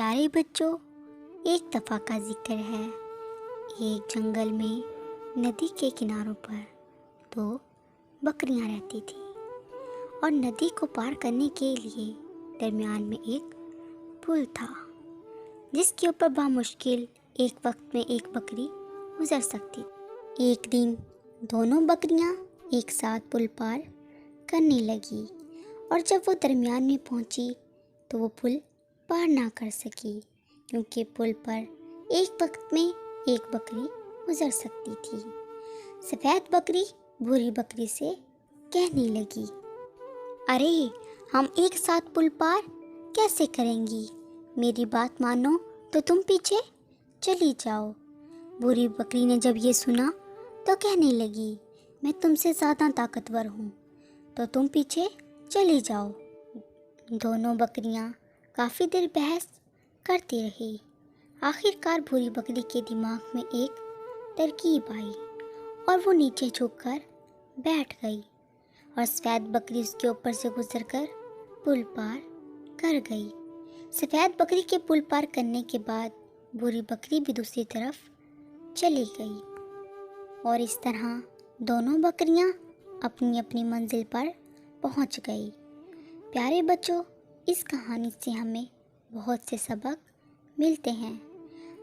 پیارے بچوں، ایک دفعہ کا ذکر ہے۔ ایک جنگل میں ندی کے کناروں پر دو بکریاں رہتی تھیں، اور ندی کو پار کرنے کے لیے درمیان میں ایک پل تھا، جس کے اوپر بامشکل ایک وقت میں ایک بکری گزر سکتی تھی۔ ایک دن دونوں بکریاں ایک ساتھ پل پار کرنے لگی، اور جب وہ درمیان میں پہنچی تو وہ پل پار نہ کر سکی، کیونکہ پل پر ایک وقت میں ایک بکری گزر سکتی تھی۔ سفید بکری بھوری بکری سے کہنے لگی، ارے ہم ایک ساتھ پل پار کیسے کریں گی؟ میری بات مانو تو تم پیچھے چلی جاؤ۔ بھوری بکری نے جب یہ سنا تو کہنے لگی، میں تم سے زیادہ طاقتور ہوں، تو تم پیچھے چلی جاؤ۔ دونوں بکریاں کافی دیر بحث کرتی رہی۔ آخر کار بھوری بکری کے دماغ میں ایک ترکیب آئی، اور وہ نیچے جھک کر بیٹھ گئی، اور سفید بکری اس کے اوپر سے گزر کر پل پار کر گئی۔ سفید بکری کے پل پار کرنے کے بعد بھوری بکری بھی دوسری طرف چلی گئی، اور اس طرح دونوں بکریاں اپنی اپنی منزل پر پہنچ گئی۔ پیارے بچوں، اس کہانی سے ہمیں بہت سے سبق ملتے ہیں۔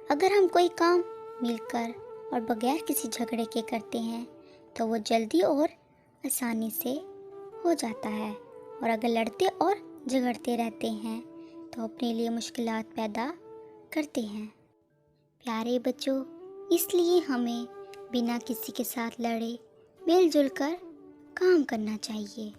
اگر ہم کوئی کام مل کر اور بغیر کسی جھگڑے کے کرتے ہیں تو وہ جلدی اور آسانی سے ہو جاتا ہے، اور اگر لڑتے اور جھگڑتے رہتے ہیں تو اپنے لیے مشکلات پیدا کرتے ہیں۔ پیارے بچوں، اس لیے ہمیں بنا کسی کے ساتھ لڑے مل جل کر کام کرنا چاہیے۔